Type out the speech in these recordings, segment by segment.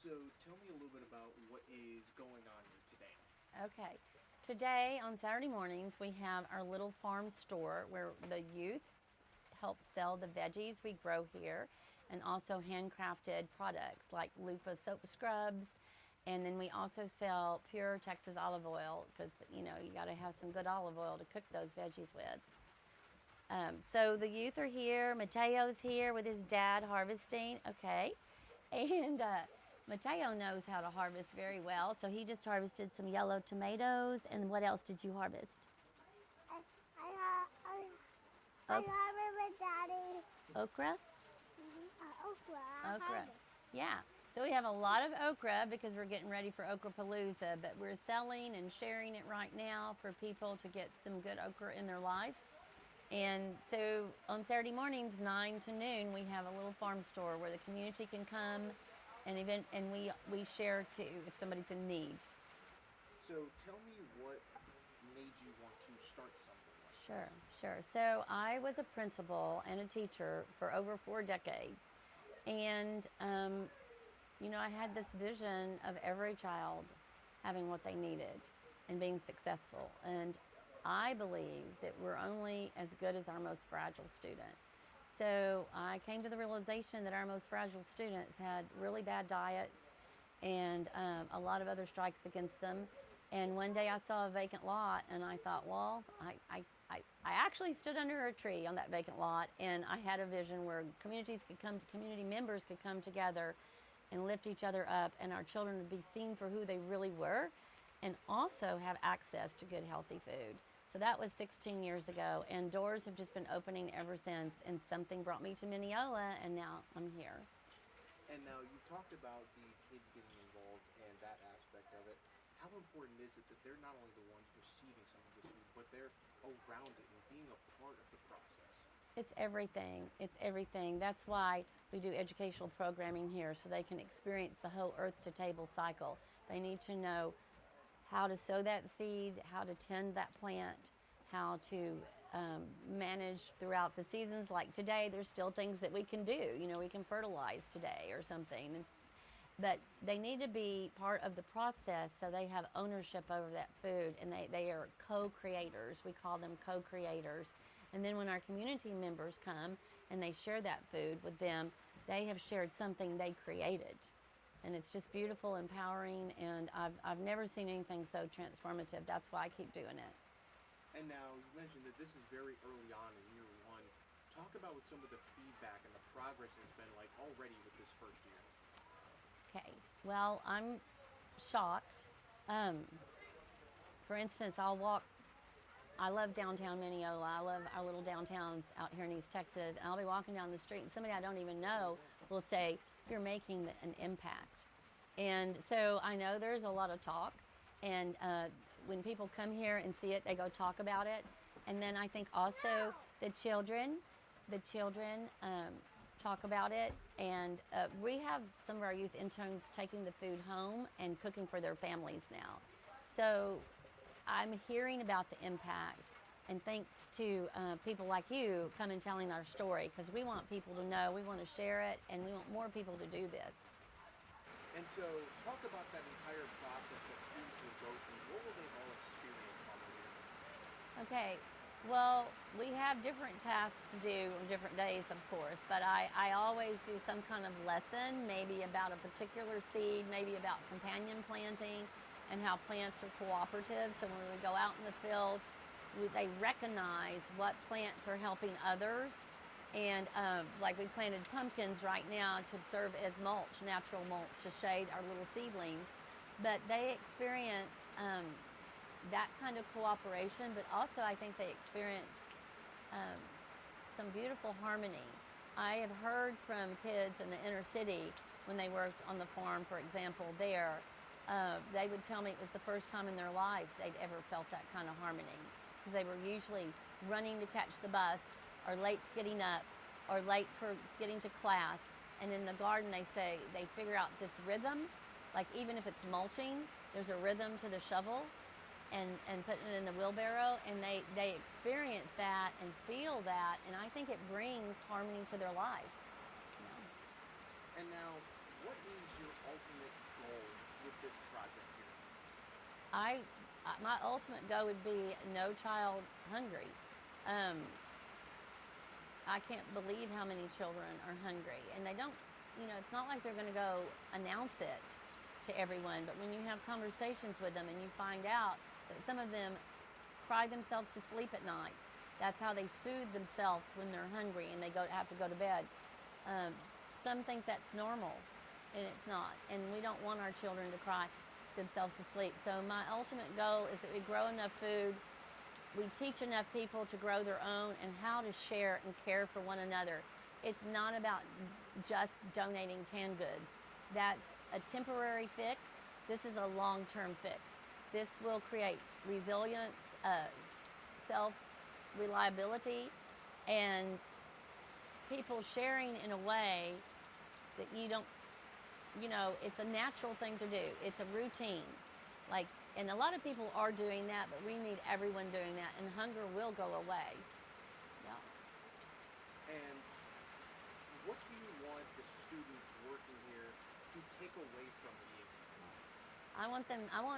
So tell me a little bit about what is going on here today. Okay. Today on Saturday mornings, we have our little farm store where the youth help sell the veggies we grow here and also handcrafted products like loofah soap scrubs. And then we also sell pure Texas olive oil because, you got to have some good olive oil to cook those veggies with. So the youth are here. Mateo's here with his dad harvesting. Okay. And Mateo knows how to harvest very well. So he just harvested some yellow tomatoes. And what else did you harvest? I, I Ok- love it with Daddy. Okra? Okra. Okra. Yeah. So we have a lot of okra because we're getting ready for Okra Palooza, but we're selling and sharing it right now for people to get some good okra in their life. And so on Saturday mornings, 9 to noon, we have a little farm store where the community can come and we share too if somebody's in need. So tell me what made you want to start something like Sure, this. sure. So I was a principal and a teacher for over 4 decades. And, I had this vision of every child having what they needed and being successful. And I believe that we're only as good as our most fragile student. So I came to the realization that our most fragile students had really bad diets and a lot of other strikes against them. And one day I saw a vacant lot and I thought, well, I actually stood under a tree on that vacant lot and I had a vision where community members could come together and lift each other up and our children would be seen for who they really were and also have access to good, healthy food. So that was 16 years ago, and doors have just been opening ever since. And something brought me to Mineola, and now I'm here. And now you've talked about the kids getting involved and that aspect of it. How important is it that they're not only the ones receiving some of this food, but they're around it and being a part of the process? It's everything. It's everything. That's why we do educational programming here, so they can experience the whole earth to table cycle. They need to know how to sow that seed, how to tend that plant, how to manage throughout the seasons. Like today, there's still things that we can do. We can fertilize today or something. But they need to be part of the process so they have ownership over that food and they are co-creators. We call them co-creators. And then when our community members come and they share that food with them, they have shared something they created. And it's just beautiful, empowering, and I've never seen anything so transformative. That's why I keep doing it. And now you mentioned that this is very early on in year one. Talk about what some of the feedback and the progress has been like already with this first year. Okay, well, I'm shocked. For instance, I love downtown Mineola. I love our little downtowns out here in East Texas. And I'll be walking down the street and somebody I don't even know will say, you're making an impact. And so I know there's a lot of talk. And when people come here and see it, they go talk about it. And then I think also the children talk about it. And we have some of our youth interns taking the food home and cooking for their families now. So I'm hearing about the impact, and thanks to people like you coming telling our story, because we want people to know, we want to share it, and we want more people to do this. And so talk about that entire process that students will go through. What will they all experience on the year? Okay, well, we have different tasks to do on different days, of course, but I always do some kind of lesson, maybe about a particular seed, maybe about companion planting, and how plants are cooperative. So when we go out in the field, they recognize what plants are helping others. And like we planted pumpkins right now to serve as mulch, natural mulch, to shade our little seedlings. But they experience that kind of cooperation, but also I think they experience some beautiful harmony. I have heard from kids in the inner city when they worked on the farm, for example, there, they would tell me it was the first time in their life they'd ever felt that kind of harmony, because they were usually running to catch the bus or late to getting up or late for getting to class. And in the garden, they say they figure out this rhythm, like even if it's mulching, there's a rhythm to the shovel and putting it in the wheelbarrow, and they experience that and feel that, and I think it brings harmony to their life. And now, what is your ultimate my ultimate goal would be no child hungry. Um, I can't believe how many children are hungry, and they don't. It's not like they're going to go announce it to everyone, but when you have conversations with them and you find out that some of them cry themselves to sleep at night, that's how they soothe themselves when they're hungry and they have to go to bed. Some think that's normal, and it's not. And we don't want our children to cry themselves to sleep. So my ultimate goal is that we grow enough food, we teach enough people to grow their own and how to share and care for one another. It's not about just donating canned goods. That's a temporary fix. This is a long-term fix. This will create resilience, self-reliability, and people sharing in a way that it's a natural thing to do. It's a routine. And a lot of people are doing that, but we need everyone doing that, and hunger will go away. Yeah. And what do you want the students working here to take away from you? I want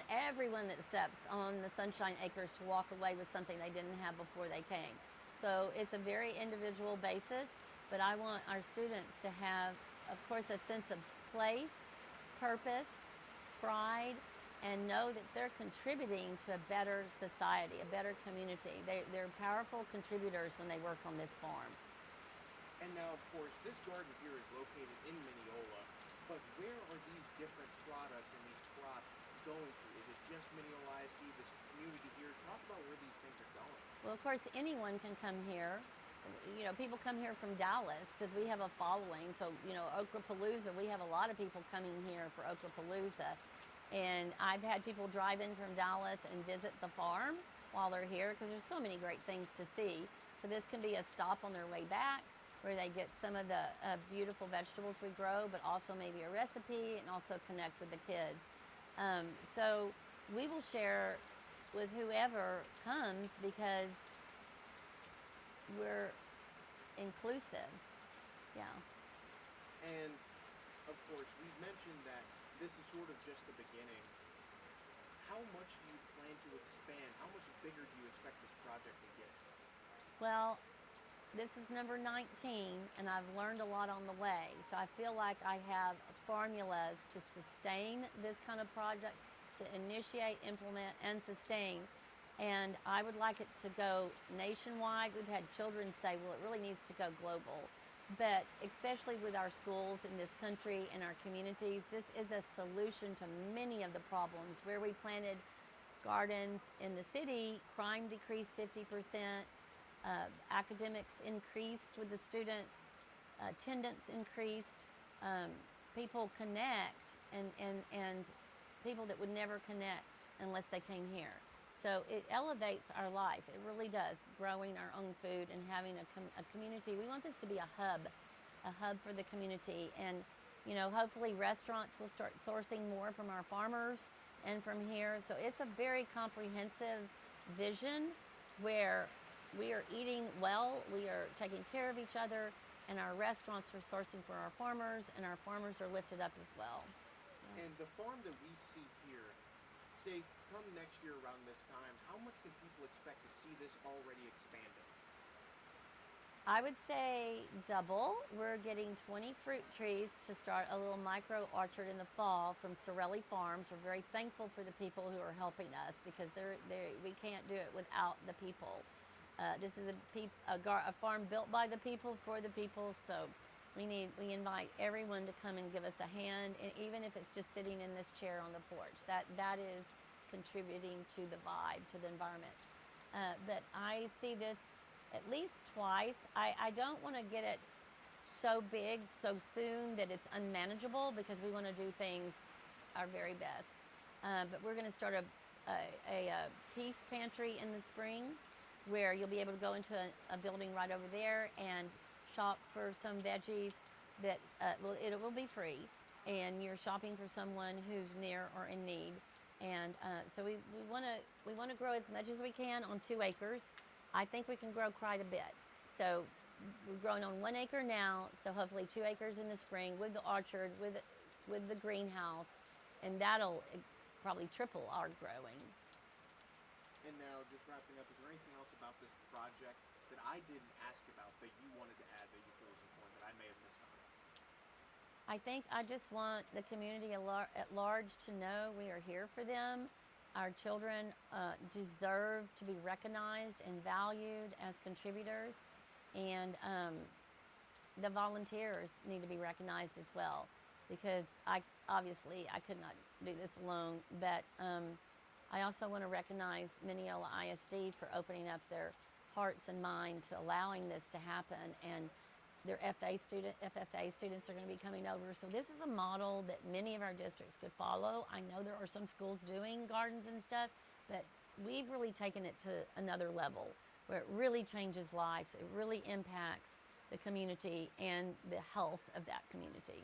everyone that steps on the Sunshine Acres to walk away with something they didn't have before they came. So it's a very individual basis, but I want our students to have, of course, a sense of place, purpose, pride, and know that they're contributing to a better society, a better community. They're powerful contributors when they work on this farm. And now, of course, this garden here is located in Mineola, but where are these different products and these crops going to? Is it just Mineola ISD, this community here? Talk about where these things are going. Well, of course, anyone can come here. People come here from Dallas because we have a following. So, Okrapalooza, we have a lot of people coming here for Okrapalooza. And I've had people drive in from Dallas and visit the farm while they're here because there's so many great things to see. So this can be a stop on their way back where they get some of the beautiful vegetables we grow, but also maybe a recipe and also connect with the kids. So we will share with whoever comes because we're inclusive. Yeah. And of course, we've mentioned that this is sort of just the beginning. How much do you plan to expand? How much bigger do you expect this project to get? Well, this is number 19, and I've learned a lot on the way. So I feel like I have formulas to sustain this kind of project, to initiate, implement, and sustain. And I would like it to go nationwide. We've had children say, well, it really needs to go global. But especially with our schools in this country and our communities, this is a solution to many of the problems. Where we planted gardens in the city, crime decreased 50%, academics increased with the students, attendance increased, people connect, and people that would never connect unless they came here. So it elevates our life. It really does, growing our own food and having a community. We want this to be a hub for the community. And, hopefully restaurants will start sourcing more from our farmers and from here. So it's a very comprehensive vision where we are eating well, we are taking care of each other, and our restaurants are sourcing for our farmers, and our farmers are lifted up as well. Yeah. And the farm that we see here, say, come next year around this time, how much can people expect to see this already expanded? I would say double. We're getting 20 fruit trees to start a little micro orchard in the fall from Sorelli Farms. We're very thankful for the people who are helping us because we can't do it without the people. This is a farm built by the people for the people, so we invite everyone to come and give us a hand, and even if it's just sitting in this chair on the porch, that is contributing to the vibe, to the environment. But I see this at least twice. I don't want to get it so big so soon that it's unmanageable because we want to do things our very best. But we're going to start a peace pantry in the spring where you'll be able to go into a building right over there and shop for some veggies that it will be free, and you're shopping for someone who's near or in need. And so we want to grow as much as we can on 2 acres. I think we can grow quite a bit. So we're growing on 1 acre now, so hopefully 2 acres in the spring with the orchard, with the greenhouse, and that'll probably triple our growing. And now, just wrapping up, is there anything else about this project that I didn't ask about that you wanted to add that you feel is important that I may have missed on? I think I just want the community at large to know we are here for them. Our children deserve to be recognized and valued as contributors, and the volunteers need to be recognized as well, because I could not do this alone, but I also want to recognize Mineola ISD for opening up their hearts and mind to allowing this to happen, and their FFA students are going to be coming over. So this is a model that many of our districts could follow. I know there are some schools doing gardens and stuff, but we've really taken it to another level where it really changes lives. It really impacts the community and the health of that community.